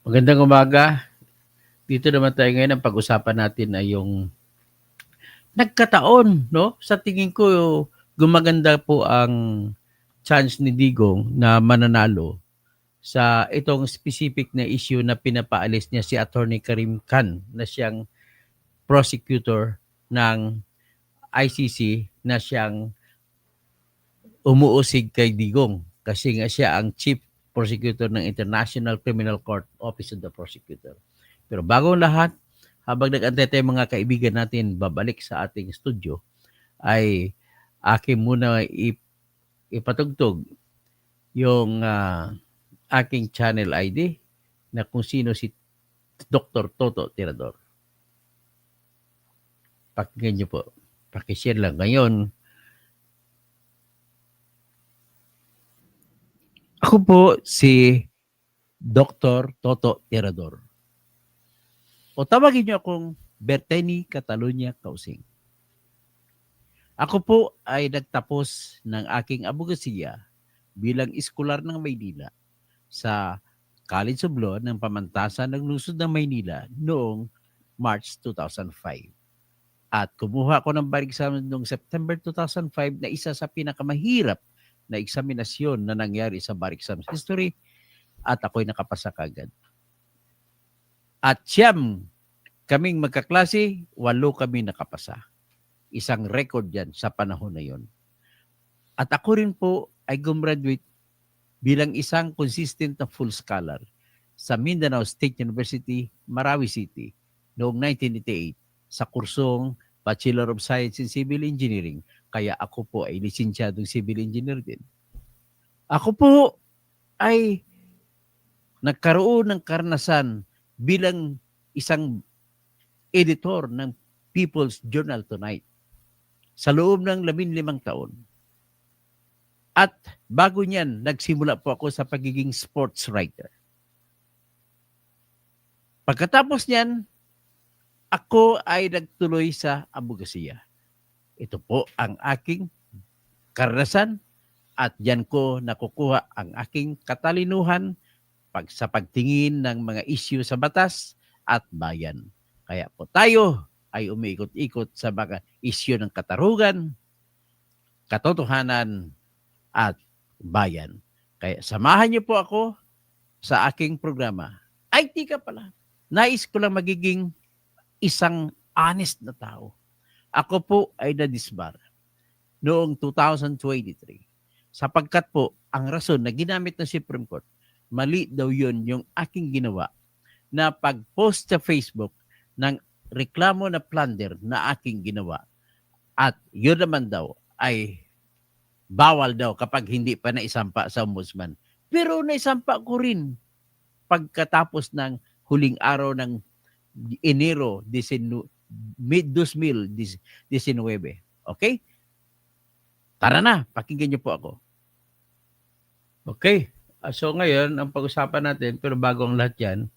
Magandang umaga. Dito naman tayo ngayon, ang pag-usapan natin ay yung nagkataon, no? Sa tingin ko, gumaganda po ang chance ni Digong na mananalo sa itong specific na issue na pinapaalis niya si Attorney Karim Khan na siyang prosecutor ng ICC na siyang umuusig kay Digong kasi nga siya ang chief prosecutor ng International Criminal Court Office of the Prosecutor. Pero bago ang lahat, habang nag-antay tayo mga kaibigan natin babalik sa ating studio, ay akin muna ipatugtog yung aking channel ID na kung sino si Dr. Toto Tirador. Pakinggan niyo po. Pakishare lang. Ngayon, ako po si Dr. Toto Tirador. O tawagin niyo akong Berteni Catalunya Kausing. Ako po ay nagtapos ng aking abogasiya bilang iskolar ng Maynila sa College of Law ng Pamantasan ng Lungsod ng Maynila noong March 2005. At kumuha ko ng bar exam noong September 2005 na isa sa pinakamahirap na eksaminasyon na nangyari sa bar exam history at ako'y nakapasa kagad. At siyam kaming magkaklase, 8 kami nakapasa. Isang record yan sa panahon na yon. At ako rin po ay gumraduate bilang isang consistent na full scholar sa Mindanao State University, Marawi City noong 1988 sa kursong Bachelor of Science in Civil Engineering. Kaya ako po ay lisensyadong civil engineer din. Ako po ay nagkaroon ng karanasan bilang isang editor ng People's Journal Tonight sa loob ng 15 taon. At bago niyan, nagsimula po ako sa pagiging sports writer. Pagkatapos niyan, ako ay nagtuloy sa abogasiya. Ito po ang aking karanasan at diyan ko nakukuha ang aking katalinuhan sa pagtingin ng mga issue sa batas at bayan. Kaya po tayo ay umiikot-ikot sa mga issue ng katarungan, katotohanan, at bayan. Kaya samahan niyo po ako sa aking programa. Ay, tika pala. Nais ko lang magiging isang honest na tao. Ako po ay nadisbar noong 2023. Sapagkat po, ang rason na ginamit ng Supreme Court, mali daw yun yung aking ginawa na pag-post sa Facebook ng reklamo na plunder na aking ginawa. At yun naman daw ay bawal daw kapag hindi pa naisampa sa ombudsman. Pero naisampa ko rin pagkatapos ng huling araw ng Enero 2019. Okay? Tara na, pakinggan niyo po ako. Okay. So ngayon, ang pag-usapan natin, pero bago ang lahat yan,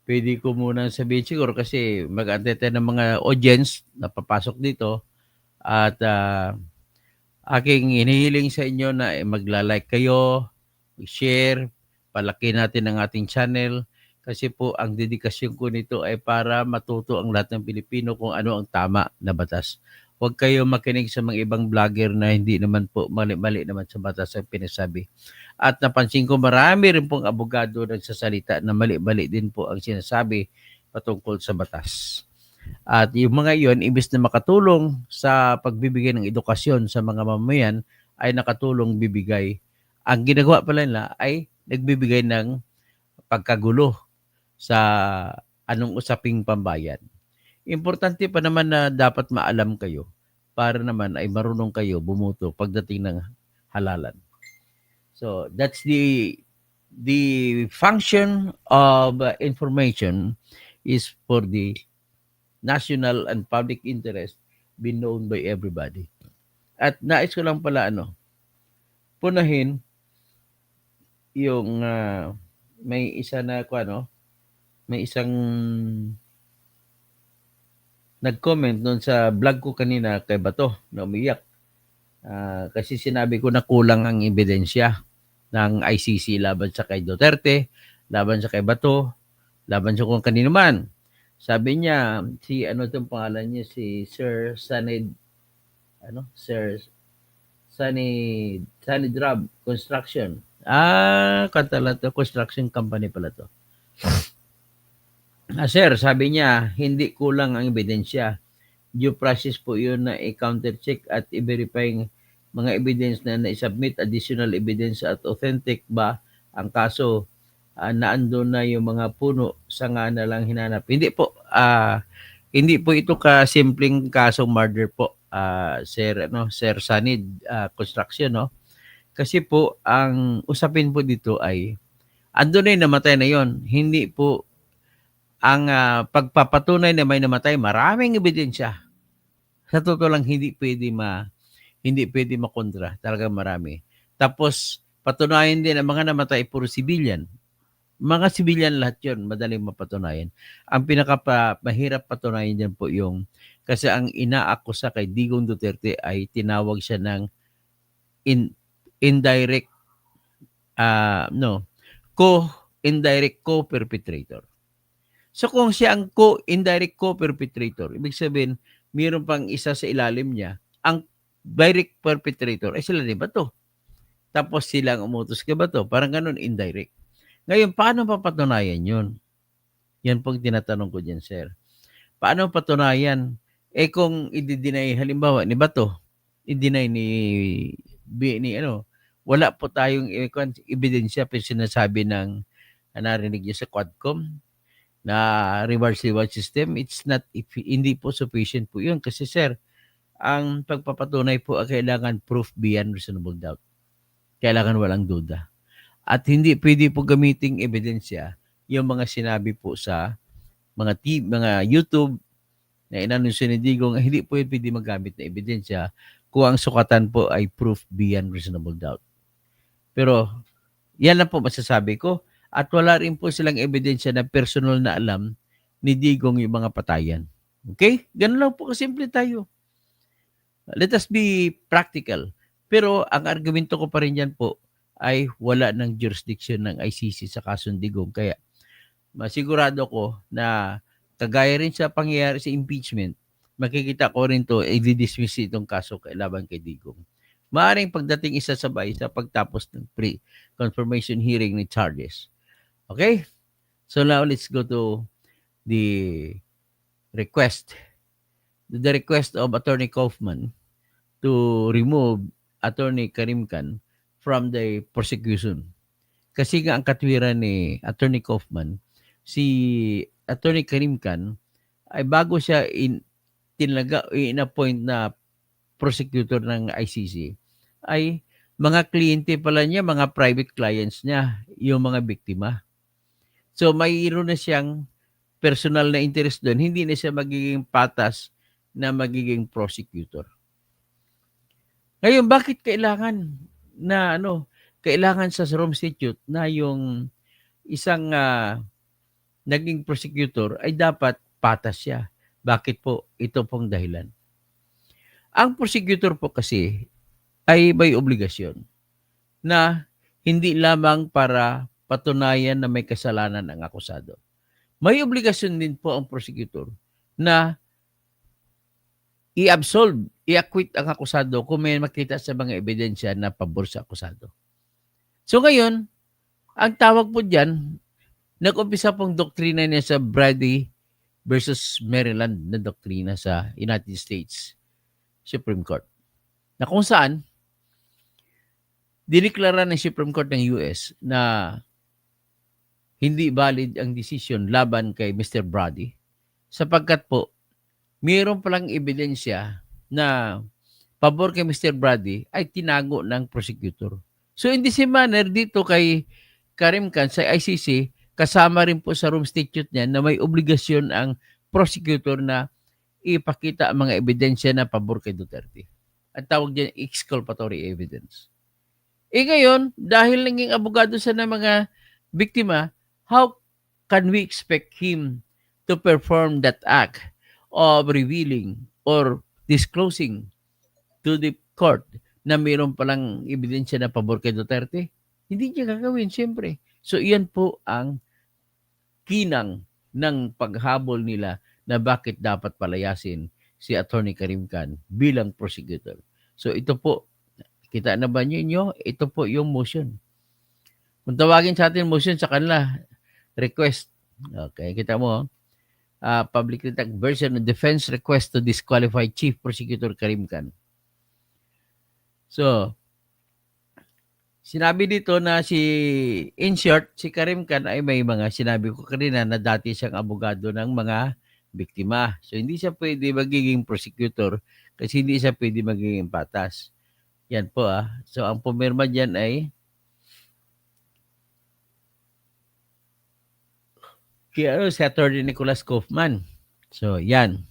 pwede ko muna sabihin siguro kasi mag-antay tayo ng mga audience na papasok dito at aking hinihiling sa inyo na magla-like kayo, share, palaki natin ang ating channel kasi po ang dedikasyon ko nito ay para matuto ang lahat ng Pilipino kung ano ang tama na batas. Huwag kayo makinig sa mga ibang vlogger na hindi naman po mali-mali naman sa batas ang pinasabi. At napansin ko marami rin pong abogado nagsasalita na mali-mali din po ang sinasabi patungkol sa batas. At yung mga iyon, imbes na makatulong sa pagbibigay ng edukasyon sa mga mamamayan, ay nakatulong bibigay. Ang ginagawa pala nila ay nagbibigay ng pagkagulo sa anong usaping pambayan. Importante pa naman na dapat maalam kayo para naman ay marunong kayo bumuto pagdating ng halalan. So that's the function of information is for the national and public interest be known by everybody. At nais ko lang pala punahin yung may isa na may isang nag-comment doon sa vlog ko kanina kay Bato na umiyak. Kasi sinabi ko na kulang ang ebidensya ng ICC laban sa kay Duterte laban sa kay Bato, laban sa kung kanino man. Sabi niya, si ano itong pangalan niya, si Sir Sanid, Sir Sunny Drab Construction. Katala to, construction company pala to. Sir, sabi niya, hindi kulang ang ebidensya. Due process po yun na i-counter-check at i-verify mga evidence na na-submit, additional evidence at authentic ba ang kaso, naandun na yung mga puno, sanga na lang hinanap. Hindi po ito simpleng kasong murder po, Sir Sanid Construction, no? Kasi po, ang usapin po dito ay, andun na yung namatay na yon. Hindi po, ang pagpapatunay na may namatay, maraming ebidensya. Sa totoo lang, hindi pwede makontra. Talagang marami. Tapos, patunayan din ang mga namatay, puro civilian. Mga civilian lahat yun, madaling mapatunayan. Ang mahirap patunayan dyan po yung, kasi ang inaakusa kay Digong Duterte ay tinawag siya ng indirect, indirect co-perpetrator. So kung siya ang indirect co-perpetrator, ibig sabihin, mayroon pang isa sa ilalim niya, ang direct perpetrator, ay sila din ba to? Tapos silang umutos ka ba to? Parang ganun, indirect. Ngayon, paano papatunayan yun? Yan pong tinatanong ko dyan, sir. Paano patunayan? Kung i-deny, halimbawa, ni Bato, i-deny wala po tayong ebidensya pero sinasabi ng narinig niyo sa Quadcom na reverse reward system, hindi po sufficient po yun. Kasi sir, ang pagpapatunay po ay kailangan proof beyond reasonable doubt. Kailangan walang duda. At hindi pwede po gamiting ebidensya yung mga sinabi po sa mga YouTube na inanunsyo ni Digong, hindi po pwede magamit na ebidensya kung ang sukatan po ay proof beyond reasonable doubt. Pero yan lang po masasabi ko. At wala rin po silang ebidensya na personal na alam ni Digong yung mga patayan. Okay? Ganun lang po kasimple tayo. Let us be practical. Pero ang argumento ko pa rin yan po ay wala ng jurisdiction ng ICC sa kasong Digong. Kaya masigurado ko na kagaya rin sa pangyayari sa impeachment, makikita ko rin to, i-dismiss itong kaso laban kay Digong. Maaring pagdating isasabay sa pagtapos ng pre-confirmation hearing ni charges. Okay? So now let's go to the request. The request of Attorney Kaufman to remove Attorney Karim Khan from the prosecution. Kasi nga ang katwiran ni Attorney Kaufman, si Attorney Karim Khan ay bago siya in-appoint na prosecutor ng ICC, ay mga kliyente pala niya, mga private clients niya, yung mga biktima. So mayroon na siyang personal na interest doon, hindi na siya magiging patas na magiging prosecutor. Ngayon, bakit kailangan sa Rome Statute na yung isang naging prosecutor ay dapat patas siya? Bakit po? Ito pong dahilan. Ang prosecutor po kasi ay may obligasyon na hindi lamang para patunayan na may kasalanan ang akusado. May obligasyon din po ang prosecutor na i-absolve, i-acquit ang akusado kung may makita sa mga ebidensya na pabor sa akusado. So ngayon, ang tawag po dyan, nag-umpisa pong doktrina niya sa Brady versus Maryland na doktrina sa United States Supreme Court. Na kung saan, diniklara ng Supreme Court ng US na hindi valid ang decision laban kay Mr. Brady sapagkat po, mayroon palang ebidensya na pabor kay Mr. Brady ay tinago ng prosecutor. So in the same manner, dito kay Karim Khan sa ICC, kasama rin po sa Rome Statute niya na may obligasyon ang prosecutor na ipakita ang mga ebidensya na pabor kay Duterte. At tawag diyan exculpatory evidence. Ngayon, dahil naging abogado sa mga biktima, how can we expect him to perform that act of revealing or disclosing to the court na mayroon palang ebidensya na pabor kay Duterte? Hindi niya gagawin, siyempre. So iyan po ang kinang ng paghabol nila na bakit dapat palayasin si Attorney Karim Khan bilang prosecutor. So ito po, kita na ba ninyo? Ito po yung motion. Kung tawagin sa atin motion, sa kanila, request. Okay, kita mo, public version of defense request to disqualify Chief Prosecutor Karim Khan. So, sinabi dito na in short, si Karim Khan ay may mga sinabi ko kanina na dati siyang abogado ng mga biktima. So, hindi siya pwede magiging prosecutor kasi hindi siya pwede magiging patas. Yan po So, ang pumirma dyan ay si Attorney Nicholas Kaufman. So, yan.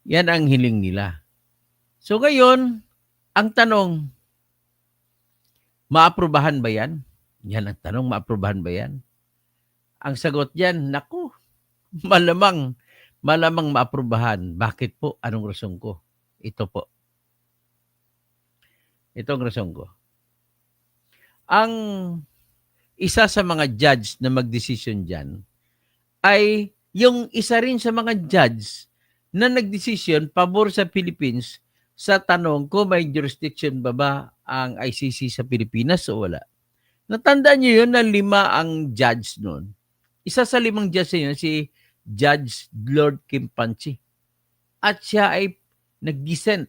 Yan ang hiling nila. So, ngayon, ang tanong, maaprubahan ba yan? Yan ang tanong, maaprubahan ba yan? Ang sagot dyan, naku, malamang maaprubahan. Bakit po? Anong rason ko? Ito po. Itong rason ko. Ang isa sa mga judge na magdesisyon dyan ay yung isa rin sa mga judge na nagdesisyon pabor sa Philippines sa tanong kung may jurisdiction ba ang ICC sa Pilipinas o wala. Natandaan niyo yun na 5 ang judge noon. Isa sa 5 judge na yun, si Judge Lord Kim Panchi. At siya ay nag-dissent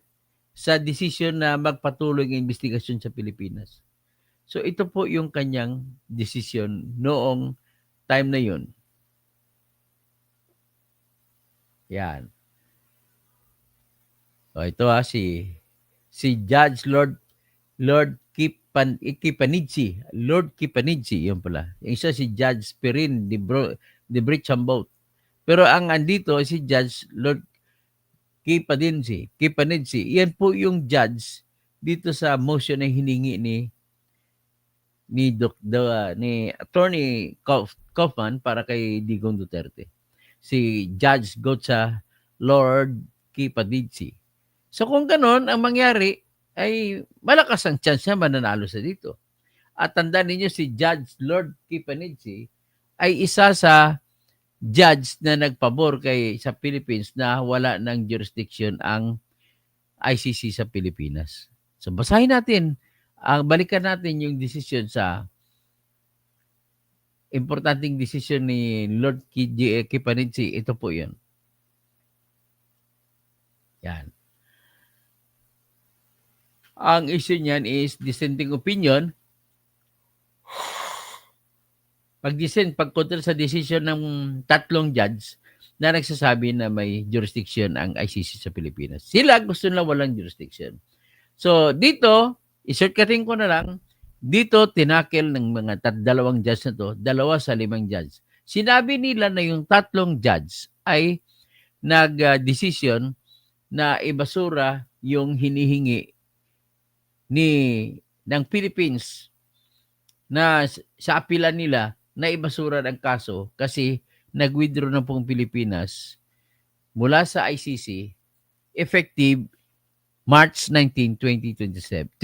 sa desisyon na magpatuloy ng investigasyon sa Pilipinas. So ito po yung kanyang desisyon noong time na yun. Yan. O ito si Judge Lord Kipanidsi. Lord Kipanidsi, yun pala. Yung isa si Judge Perin de Brichambaut. Pero ang andito si Judge Lord Kipanidsi. Yan po yung judge dito sa motion na hiningi ni Attorney Kaufman para kay Digong Duterte. Si Judge Gotcha Lord Kipanidsi. So kung ganon ang mangyari, ay malakas ang chance na mananalo sa dito. At tandaan ninyo si Judge Lord Kipanidsi ay isa sa judge na nagpabor sa Philippines na wala ng jurisdiction ang ICC sa Pilipinas. So basahin natin, balikan natin yung desisyon sa importanteng desisyon ni Lord Kipanidsi. Ito po yun. Yan. Ang issue niyan is dissenting opinion. Pagkontra sa decision ng 3 judge na nagsasabi na may jurisdiction ang ICC sa Pilipinas. Sila gusto nila walang jurisdiction. So dito, i-shortcutting ko na lang, dito tinakil ng mga 2 judge na to, 2 sa 5 judge. Sinabi nila na yung 3 judge ay nag-decision na ibasura yung hinihingi ng Philippines na sa apilan nila na ibasura ang kaso kasi nag-withdraw na pong Pilipinas mula sa ICC effective March 19, 2017.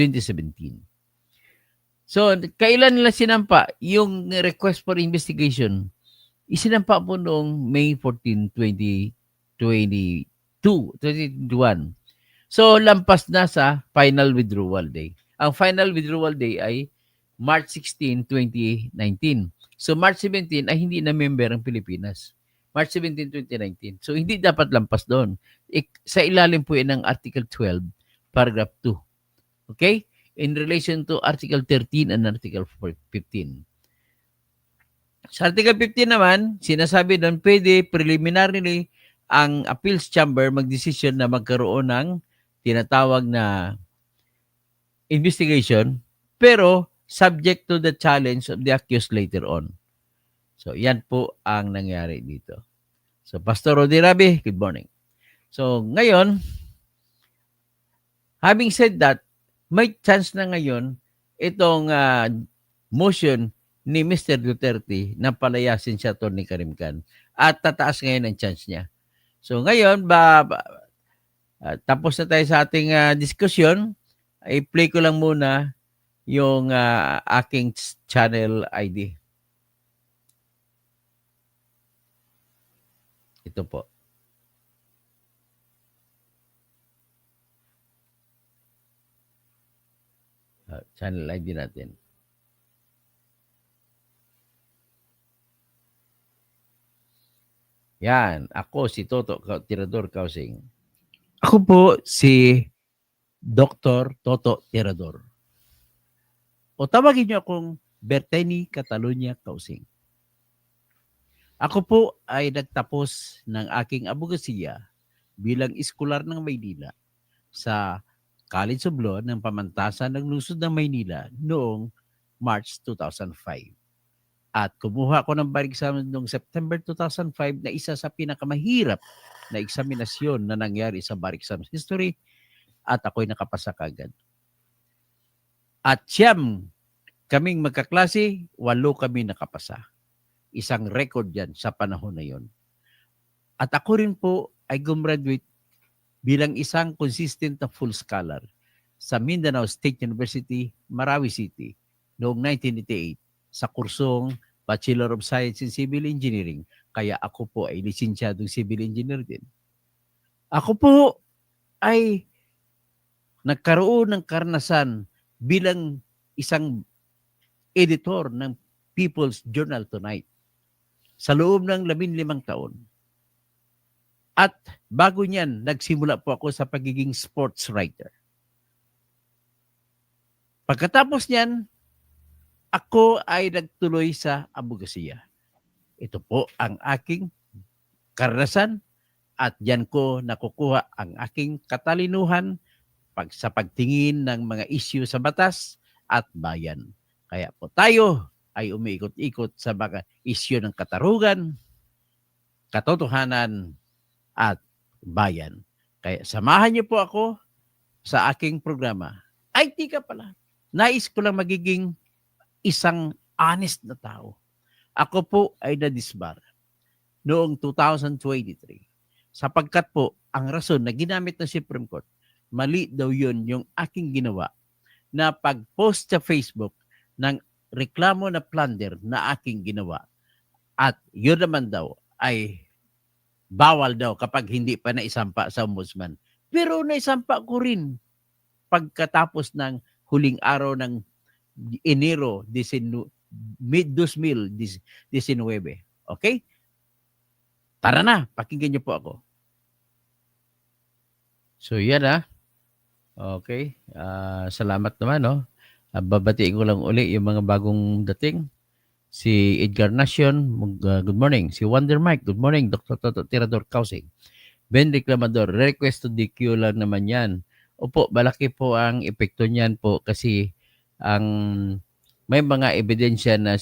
So, kailan nila sinampa yung request for investigation? Isinampa po noong May 14, 2021. So, lampas na sa final withdrawal day. Ang final withdrawal day ay March 16, 2019. So, March 17 ay hindi na member ang Pilipinas. March 17, 2019. So, hindi dapat lampas doon. Sa ilalim po yan ng Article 12, Paragraph 2. Okay? In relation to Article 13 and Article 15. Sa Article 15 naman, sinasabi doon, pwede preliminarily ang appeals chamber magdesisyon na magkaroon ng tinatawag na investigation, pero subject to the challenge of the accused later on. So, yan po ang nangyari dito. So, Pastor Rodi Rabi, good morning. So, ngayon, having said that, may chance na ngayon itong motion ni Mr. Duterte na palayasin siya Attorney Karim Khan. At tataas ngayon ang chance niya. So, ngayon, tapos na tayo sa ating diskusyon, i-play ko lang muna yung aking channel ID. Ito po. Channel ID natin. Yan. Ako si Toto Tirador Kausing. Ako po si Dr. Toto Tirador. O tawagin niyo akong Berteni Catalunya Kausing. Ako po ay nagtapos ng aking abogasiya bilang iskolar ng Maynila sa College of Law ng Pamantasan ng Lungsod ng Maynila noong March 2005. At kumuha ko ng bar exam noong September 2005 na isa sa pinakamahirap na eksaminasyon na nangyari sa bar exam history at ako'y nakapasa kagad. At siyam kaming magkaklase, 8 kami nakapasa. Isang record yan sa panahon na yon. At ako rin po ay gumraduate bilang isang consistent na full scholar sa Mindanao State University, Marawi City noong 1988 sa kursong Bachelor of Science in Civil Engineering. Kaya ako po ay lisensyadong civil engineer din. Ako po ay nagkaroon ng karanasan bilang isang editor ng People's Journal Tonight sa loob ng 15 taon. At bago niyan, nagsimula po ako sa pagiging sports writer. Pagkatapos niyan, ako ay nagtuloy sa abogasiya. Ito po ang aking karanasan at diyan ko nakukuha ang aking katalinuhan sa pagtingin ng mga issue sa batas at bayan. Kaya po tayo ay umiikot-ikot sa mga issue ng katarungan, katotohanan, at bayan. Kaya samahan niyo po ako sa aking programa. Ay, tika pala. Nais ko lang magiging isang honest na tao. Ako po ay nadisbar noong 2023 sapagkat po ang rason na ginamit ng Supreme Court, mali daw yun yung aking ginawa na pag-post sa Facebook ng reklamo na plunder na aking ginawa. At yun naman daw ay bawal daw kapag hindi pa naisampa sa ombudsman. Pero naisampa ko rin pagkatapos ng huling araw ng Enero 2019. Okay? Tara na, pakinggan niyo po ako. So yan Okay. Salamat naman, no? Babatiin ko lang uli yung mga bagong dating. Si Edgar Nacion, good morning. Si Wonder Mike, good morning. Dr. Toto Tirador Kausing. Ben Reclamador, request to DQ lang naman yan. Opo, malaki po ang epekto niyan po kasi ang may mga ebidensya na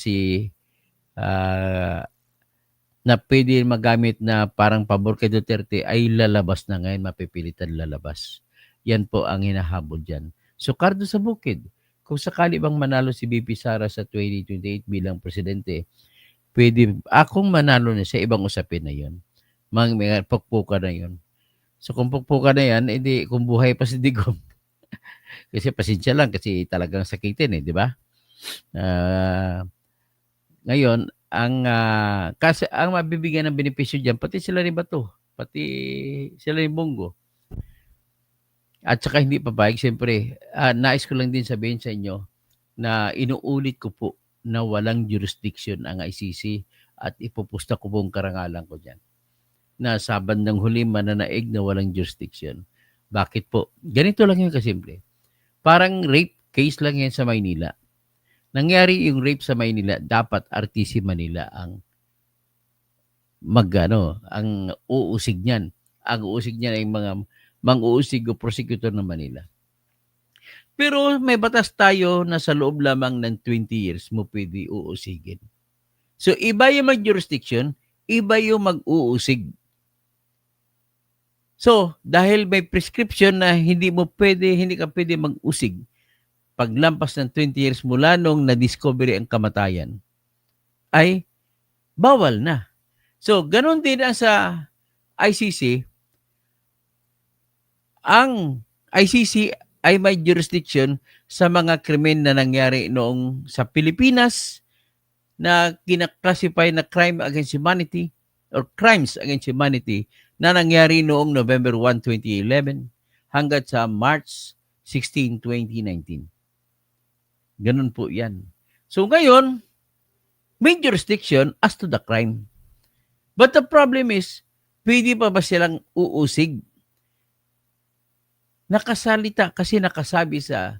na pwede magamit na parang pabor kay Duterte ay lalabas na ngayon, mapipilitan lalabas. Yan po ang hinahabol dyan. So, kardo sa bukid. Kung sakali bang manalo si BP Sara sa 2028 bilang presidente, pwede akong manalo na sa ibang usapin na yun. Mga pukpuka na yun. So kung pukpuka na yan, edi kung buhay pa si Digong. Kasi pasensya lang kasi talagang sakitin di ba? Ngayon, kasi ang mabibigyan ng benepisyo diyan pati sila ni Bato, pati sila ni Bongo. At saka hindi papayag, siyempre, nais ko lang din sabihin sa inyo na inuulit ko po na walang jurisdiction ang ICC at ipupusta ko pong karangalan ko dyan. Na sa bandang huli mananaig na walang jurisdiction. Bakit po? Ganito lang yun kasimple. Parang rape case lang yan sa Maynila. Nangyari yung rape sa Maynila, dapat RTC Manila ang ang uusig niyan. Ang uusig niyan ay mga mang-uusig o prosecutor ng Manila. Pero may batas tayo na sa loob lamang ng 20 years mo pwede uusigin. So iba yung mag-jurisdiction, iba yung mag-uusig. So dahil may prescription na hindi ka pwede mag-usig paglampas ng 20 years mula nung na-discovery ang kamatayan, ay bawal na. So ganun din ang sa ICC. Ang ICC ay may jurisdiction sa mga krimen na nangyari noong sa Pilipinas na kinaklasify na crime against humanity or crimes against humanity na nangyari noong November 1, 2011 hanggang sa March 16, 2019. Ganun po yan. So ngayon, may jurisdiction as to the crime. But the problem is, pwede pa ba silang uusig? Nakasalita kasi nakasabi sa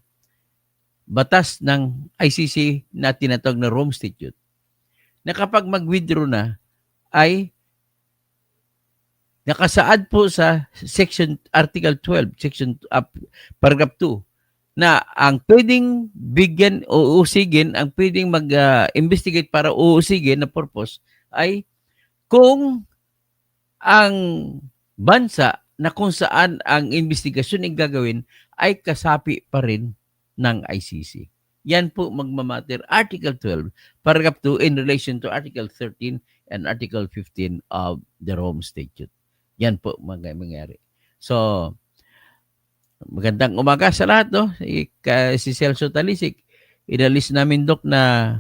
batas ng ICC na tinatawag na Rome Statute na kapag mag-withdraw na ay nakasaad po sa section article 12 section paragraph 2 na ang pwedeng bigyan o usigin, ang pwedeng mag-investigate para uusigin na purpose ay kung ang bansa na kung saan ang investigasyon ay gagawin ay kasapi pa rin ng ICC. Yan po magmamatter Article 12, Paragraph 2 in relation to Article 13 and Article 15 of the Rome Statute. Yan po mangyayari. So, magandang umaga sa lahat, no? Si Celso Talisik, inalis namin, Dok, na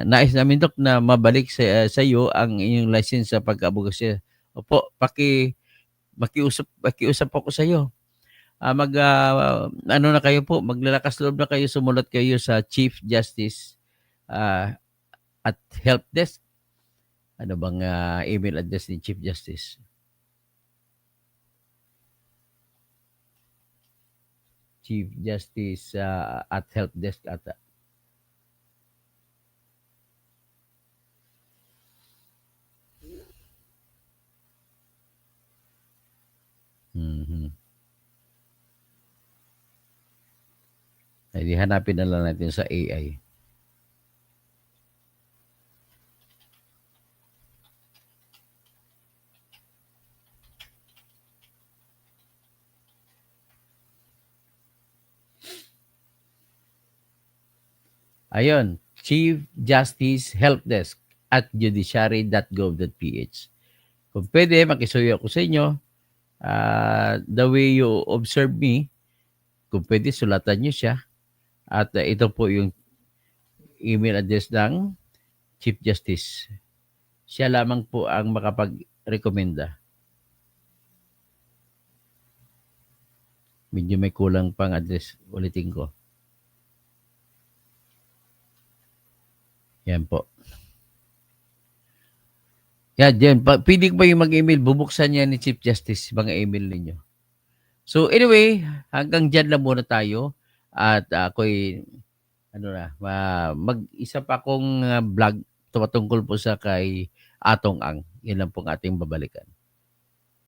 nais namin, Dok, na mabalik sa iyo ang inyong license sa pag-abogasya. Opo, makiusap ako sa iyo. Ano na kayo po, maglalakas loob na kayo, sumulat kayo sa Chief Justice at Help Desk. Ano bang email address ni Chief Justice? Chief Justice at Help Desk ata. Mm-hmm. Ay, hanapin na lang natin sa AI. Ayun, Chief Justice Help Desk at judiciary.gov.ph. Kung pwede, makisuyo ako sa inyo. The way you observe me, kung pwede, sulatan nyo siya. At ito po yung email address ng Chief Justice. Siya lamang po ang makapag-rekomenda. Medyo may kulang pang address. Ulitin ko. Yan po. Yan, dyan. Pwede ba yung mag-email? Bubuksan niya ni Chief Justice mga email ninyo. So anyway, hanggang dyan lang muna tayo. At ako'y mag-isa pa akong vlog tumatungkol po sa kay Atong Ang. Yan lang pong ating babalikan.